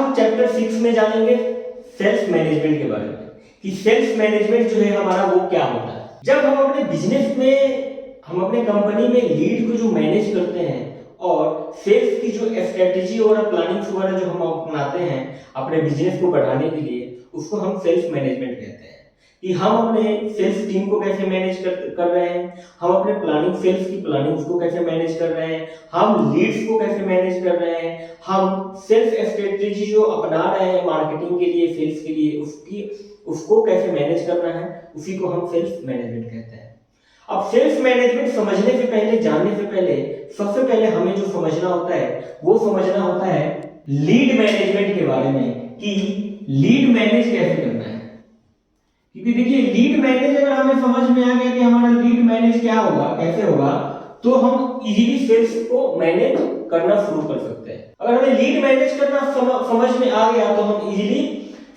हम चैप्टर 6 में जानेंगे सेल्स मैनेजमेंट के बारे में कि सेल्स मैनेजमेंट जो है हमारा वो क्या होता है। जब हम अपने बिजनेस में, हम अपने कंपनी में लीड को जो मैनेज करते हैं और सेल्स की जो स्ट्रेटेजी और प्लानिंग वगैरह जो हम अपनाते हैं अपने बिजनेस को बढ़ाने के लिए, उसको हम सेल्स मैनेजमेंट कहते हैं। कि हम अपने सेल्स टीम को कैसे मैनेज कर रहे हैं, हम अपने प्लानिंग, सेल्स की प्लानिंग को कैसे मैनेज कर रहे हैं, हम लीड्स को कैसे मैनेज कर रहे हैं, हम सेल्स स्ट्रेटेजी जो अपना रहे हैं मार्केटिंग के लिए, सेल्स के लिए, उसको कैसे मैनेज करना है, उसी को हम सेल्स मैनेजमेंट कहते हैं। अब सेल्स मैनेजमेंट समझने से पहले, जानने से पहले, सबसे पहले हमें जो समझना होता है वो समझना होता है लीड मैनेजमेंट के बारे में कि लीड मैनेज कैसे करना है। क्योंकि देखिए लीड मैनेज अगर हमें समझ में आ गया कि हमारा लीड मैनेज क्या होगा, कैसे होगा, तो हम इजीली सेल्स को मैनेज करना शुरू कर सकते हैं। अगर हमें लीड मैनेज करना समझ में आ गया तो हम इजीली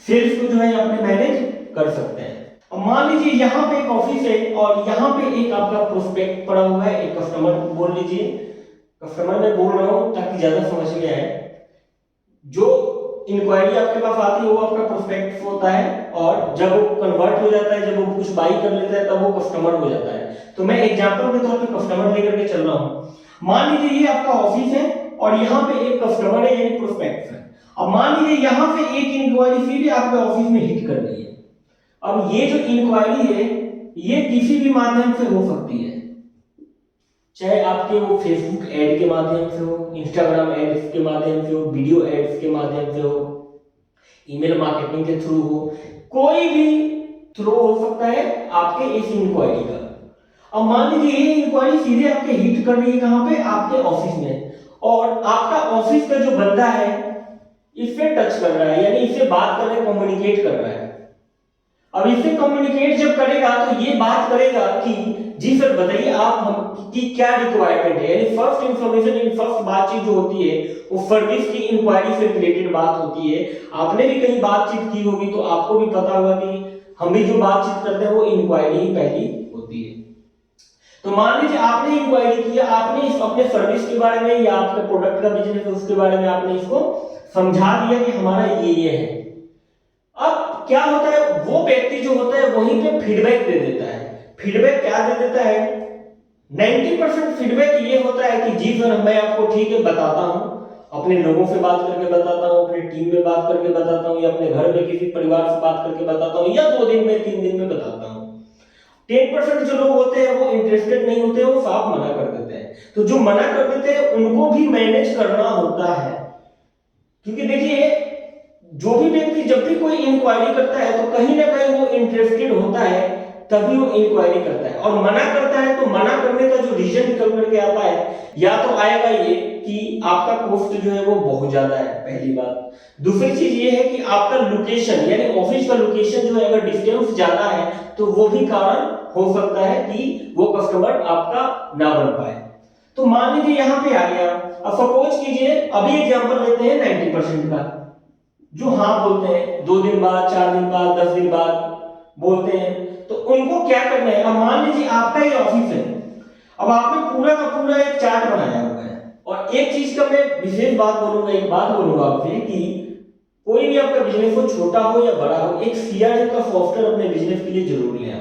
सेल्स को जो है अपने मैनेज कर सकते हैं। अब मान लीजिए यहाँ पे एक ऑफिस है और यहाँ पे एक आपका प्रोस्पेक्ट पड़ा हुआ है, एक कस्टमर बोल लीजिए, कस्टमर में बोल रहा हूँ ताकि ज्यादा समझ में आए। जो इंक्वायरी आपके पास आती है वो आपका प्रोस्पेक्ट होता है और जब वो कन्वर्ट हो जाता है, जब वो कुछ बाई कर लेता है तब वो कस्टमर हो जाता है। तो मैं एग्जांपल के तौर पे कस्टमर लेकर के चल रहा हूँ। मान लीजिए ये आपका ऑफिस है और यहाँ पे एक कस्टमर है यानी प्रोस्पेक्ट है। अब मान लीजिए यहाँ पे एक इंक्वायरी सीधे आपके ऑफिस में हिट कर रही है। अब ये जो इंक्वायरी है ये किसी भी माध्यम से हो सकती है, चाहे आपके वो फेसबुक ऐड के माध्यम से हो, इंस्टाग्राम एड्स के माध्यम से हो, वीडियो एड्स के माध्यम से हो, ईमेल मार्केटिंग के थ्रू हो, कोई भी थ्रू हो सकता है आपके इस इंक्वायरी का। अब मान लीजिए ये इंक्वायरी सीधे आपके हिट कर रही है कहां पे, आपके ऑफिस में, और आपका ऑफिस का जो बंदा है इससे टच कर रहा है, यानी इससे बात कर रहा है, कम्युनिकेट कर रहा है। अब इससे कम्युनिकेट जब करेगा तो ये बात करेगा कि जी सर बताइए आप हम की क्या रिक्वायरमेंट है, यानी फर्स्ट इंफॉर्मेशन, इन फर्स्ट बातचीत जो होती है वो सर्विस की इंक्वायरी से रिलेटेड बात होती है। आपने भी कहीं बातचीत की होगी तो आपको भी पता होगा कि हम भी जो बातचीत करते हैं वो इंक्वायरी ही पहली होती है। तो मान लीजिए आपने इंक्वायरी किया, आपने इस अपने सर्विस के बारे में या आपके प्रोडक्ट का बिजनेस है उसके बारे में आपने इसको समझा दिया कि हमारा ये है। अब क्या होता है, वो व्यक्ति जो होता है वहीं पे फीडबैक दे देता है। फीडबैक क्या दे देता है, 90% फीडबैक ये होता है कि जी सर मैं आपको ठीक है बताता हूं, अपने लोगों से बात करके बताता हूं, अपने टीम में बात करके बताता हूं, या अपने घर में किसी परिवार से बात करके बताता हूं, या 2 दिन में 3 दिन में बताता हूं। 10% जो लोग होते हैं वो इंटरेस्टेड नहीं होते, वो साफ मना कर देते हैं। तो जो मना कर देते हैं उनको भी मैनेज करना होता है, क्योंकि देखिए जो भी व्यक्ति जब भी कोई इंक्वायरी करता है तो कहीं ना कहीं वो इंटरेस्टेड होता है, तभी वो इंक्वायरी करता है। और मना करता है तो मना करने का जो रीजन निकल करके आता है, या तो आएगा ये कि आपका कॉस्ट जो है वो बहुत ज्यादा है, पहली बात। दूसरी चीज ये है कि आपका लोकेशन, यानी ऑफिस का लोकेशन जो है अगर डिस्टेंस ज्यादा है तो वो भी कारण हो सकता है कि वो कस्टमर आपका ना बन पाए। तो मान लीजिए यहाँ पे आ गया। अब सपोज कीजिए, अभी एग्जांपल लेते हैं 90% का, जो हाँ बोलते हैं 2 दिन बाद, 4 दिन बाद, 10 दिन बाद बोलते हैं, तो उनको क्या करना है। अब मान लीजिए आपका ये ऑफिस है, अब आपने पूरा का पूरा एक चार्ट बनाया हुआ है। और एक चीज का मैं विशेष बात बोलूंगा, एक बात बोलूंगा आपसे कि कोई भी आपका बिजनेस हो, छोटा हो या बड़ा हो, एक सीआरएम का सॉफ्टवेयर अपने बिजनेस के लिए जरूरी है।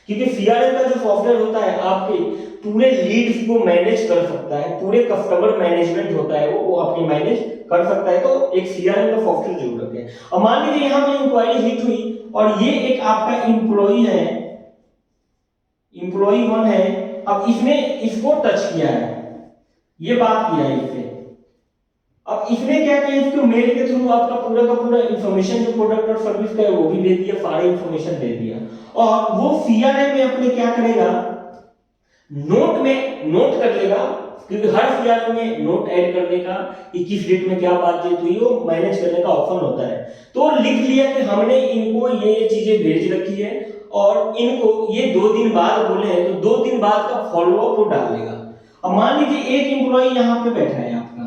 क्योंकि सीआरएम का जो सॉफ्टवेयर होता है आपके पूरे लीड्स को मैनेज कर सकता है, पूरे कस्टमर मैनेजमेंट होता है वो आपकी मैनेज कर सकता है। तो एक सीआरएम का सॉफ्टवेयर जरूर रखें। अब मान लीजिए यहाँ पे इंक्वायरी हिट हुई और ये एक आपका एम्प्लॉई है, एम्प्लॉई 1 है। अब इसने इसको टच किया है, ये बात किया है इससे। अब इसने क्या किया, इसको मेल के थ्रू आपका पूरा का पूरा इंफॉर्मेशन जो प्रोडक्ट और सर्विस का है वो भी दे दिया, सारी इंफॉर्मेशन दे दिया। और वो सीआरएम में अपने क्या करेगा, नोट में नोट कर लेगा, क्योंकि हर सीआरएम में नोट ऐड करने का कि किस डेट में क्या बातचीत हुई वो मैनेज करने का ऑप्शन होता है। तो लिख लिया कि हमने इनको ये चीजें भेज रखी है और इनको ये 2 दिन बाद बोले हैं, तो 2 दिन बाद का फॉलोअप वो डाल लेगा। अब मान लीजिए एक एम्प्लॉय यहाँ पे बैठा है आपका,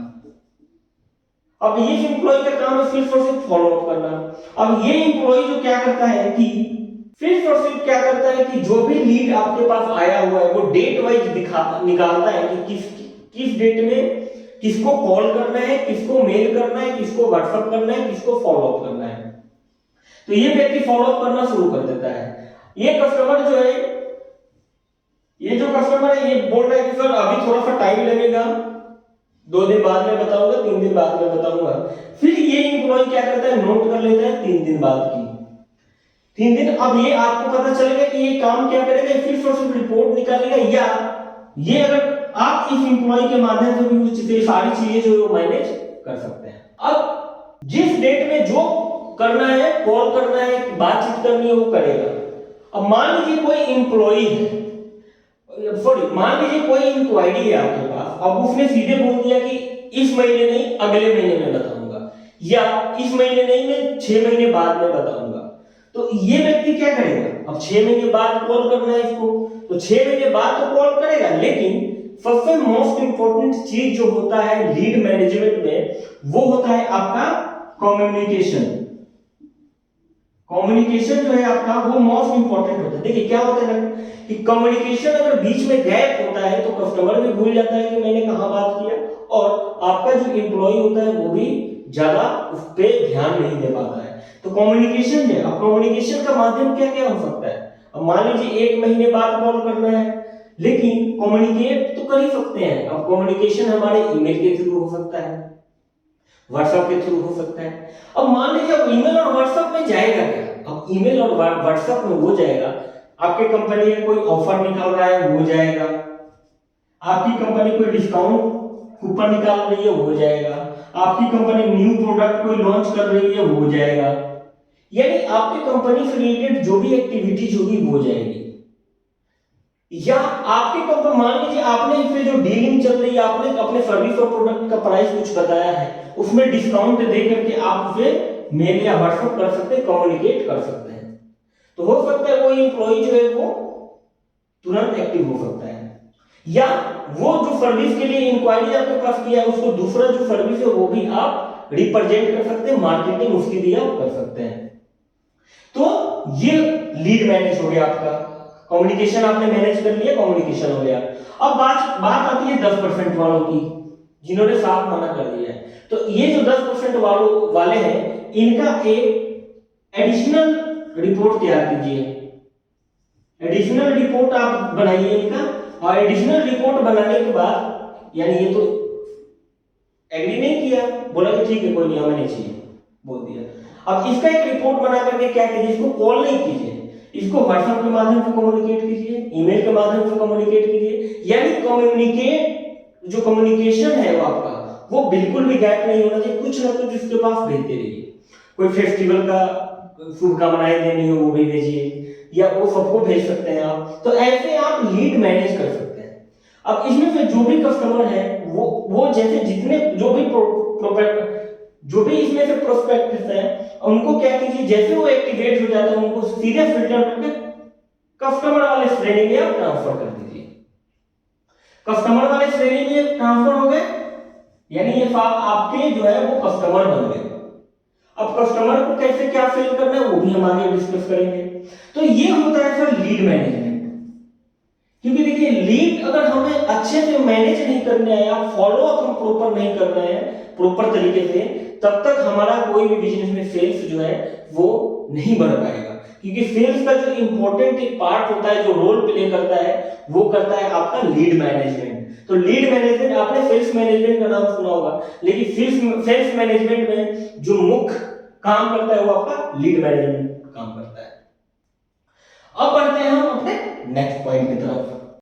अब ये एम्प्लॉय का काम है सिर्फ और सिर्फ फॉलोअप करना। अब ये एम्प्लॉय जो क्या करता है कि सिर्फ और सिर्फ क्या करता है कि जो भी लीड आपके पास आया हुआ है वो डेट वाइज निकालता है कि किस डेट में किसको कॉल करना है, किसको मेल करना है, किसको व्हाट्सएप करना है, किसको फॉलो अप करना है। तो ये व्यक्ति फॉलो अप करना शुरू कर देता है। ये कस्टमर जो है, ये जो कस्टमर है ये बोल रहा है कि सर अभी थोड़ा सा टाइम लगेगा, 2 दिन बाद में बताऊंगा, 3 दिन बाद में बताऊंगा। फिर ये एम्प्लॉय क्या करता है, नोट कर लेता है 3 दिन बाद की, 3 दिन। अब ये आपको पता चलेगा कि ये काम क्या करेगा, फिर से सिर्फ रिपोर्ट निकालेगा, या ये अगर आप इस एम्प्लॉय के माध्यम से भी सारी चीजें जो है मैनेज कर सकते हैं। अब जिस डेट में जो करना है, कॉल करना है, बातचीत करनी है, वो करेगा। अब मान लीजिए कोई एम्प्लॉय है, मान लीजिए कोई इंक्वायरी है आपके पास, अब उसने सीधे बोल दिया कि इस महीने नहीं अगले महीने में बताऊंगा, या इस महीने नहीं मैं 6 महीने बाद में बताऊंगा। तो ये व्यक्ति क्या करेगा, अब 6 महीने बाद कॉल करना है इसको, तो 6 महीने बाद तो कॉल करेगा, लेकिन सबसे मोस्ट इंपॉर्टेंट चीज जो होता है लीड मैनेजमेंट में, वो होता है आपका कम्युनिकेशन। कम्युनिकेशन जो है आपका वो मोस्ट इंपॉर्टेंट होता है। देखिए क्या होता है ना कि कम्युनिकेशन अगर बीच में गैप होता है तो कस्टमर भी भूल जाता है कि मैंने कहां बात किया, और आपका जो एम्प्लॉय होता है वो भी ज्यादा उस पर ध्यान नहीं दे पाता है। तो कम्युनिकेशन है। अब कम्युनिकेशन का माध्यम क्या क्या हो सकता है, अब मान लीजिए 1 महीने बाद कॉल करना है, लेकिन कम्युनिकेट तो कर ही सकते हैं। अब कम्युनिकेशन हमारे ईमेल के थ्रू हो सकता है, व्हाट्सएप के थ्रू हो सकता है। अब मान लीजिए अब ईमेल और व्हाट्सएप में जाएगा क्या, अब ईमेल और व्हाट्सएप में वो जाएगा, आपके कंपनी में कोई ऑफर निकाल रहा है वो जाएगा, आपकी कंपनी कोई डिस्काउंट कूपन निकाल रही है वो जाएगा, आपकी कंपनी न्यू प्रोडक्ट कोई लॉन्च कर रही है वो जाएगा, यानी आपकी कंपनी से रिलेटेड जो भी एक्टिविटीज होगी वो जाएगी। या आपके कंपनी, मान लीजिए आपने इसमें जो डीलिंग चल रही है, आपने अपने सर्विस और प्रोडक्ट का प्राइस कुछ बताया है, उसमें डिस्काउंट दे करके आप उसे मेल या व्हाट्सएप कर सकते हैं, कम्युनिकेट कर सकते हैं। तो हो सकता है वो एम्प्लॉय जो है वो तुरंत एक्टिव हो सकता है, या वो जो सर्विस के लिए इंक्वायरी आपके पास किया है उसको दूसरा जो सर्विस है वो भी आप रिप्रेजेंट कर सकते हैं, मार्केटिंग उसकी भी आप कर सकते हैं। तो ये लीड मैनेज हो गया आपका, कम्युनिकेशन आपने मैनेज कर लिया, कम्युनिकेशन हो गया। अब बात आती है 10% वालों की, जिन्होंने साफ मना कर दिया है। तो ये जो 10% वाले हैं, इनका एक एडिशनल रिपोर्ट तैयार कीजिए, एडिशनल रिपोर्ट आप बनाइए इनका, और एडिशनल रिपोर्ट बनाने के बाद, यानी ये तो एग्री नहीं किया, बोला कि ठीक है कोई नहीं हमें नहीं चाहिए, बोल दिया। अब इसका एक रिपोर्ट बना करके क्या कीजिए, इसको कॉल नहीं कीजिए, इसको व्हाट्सएप के माध्यम से कम्युनिकेट कीजिए, ईमेल के माध्यम से कम्युनिकेट कीजिए, यानी जो कम्युनिकेशन है वो आपका वो बिल्कुल भी गैप नहीं होना चाहिए, कुछ ना कुछ उसके पास भेजते रहिए। कोई फेस्टिवल का शुभकामनाएं देनी हो वो भी भेजिए, या वो सबको भेज सकते हैं आप। तो ऐसे आप लीड मैनेज कर सकते हैं। अब इसमें से जो भी कस्टमर है वो जैसे जितने जो भी इसमें से प्रोस्पेक्ट्स हैं, उनको क्या कीजिए, जैसे वो एक्टिवेट हो जाता है उनको सीधे फिल्टर करके कस्टमर वाले श्रेणी में आप ट्रांसफर कर दीजिए। कस्टमर वाले श्रेणी में ट्रांसफर हो गए, यानी ये आपके जो है वो कस्टमर बन गए। अब कस्टमर को कैसे क्या सेल करना है वो भी हम आगे डिस्कस करेंगे। तो ये होता है सर लीड मैनेजमेंट। क्योंकि देखिए लीड अगर हमें अच्छे से मैनेज नहीं करने आया, फॉलो अप हम प्रॉपर नहीं कर रहे हैं प्रॉपर तरीके से, तब तक हमारा कोई भी बिजनेस में सेल्स जो है वो नहीं बढ़ पाएगा। क्योंकि सेल्स का जो इंपॉर्टेंट एक पार्ट होता है, जो रोल प्ले करता है, वो करता है आपका लीड मैनेजमेंट। तो लीड मैनेजमेंट, आपने सेल्स मैनेजमेंट का नाम सुना होगा, लेकिन सेल्स मैनेजमेंट में जो मुख्य काम करता है वो आपका लीड मैनेजमेंट काम करता है। अब बढ़ते हैं हम अपने नेक्स्ट पॉइंट की तरफ।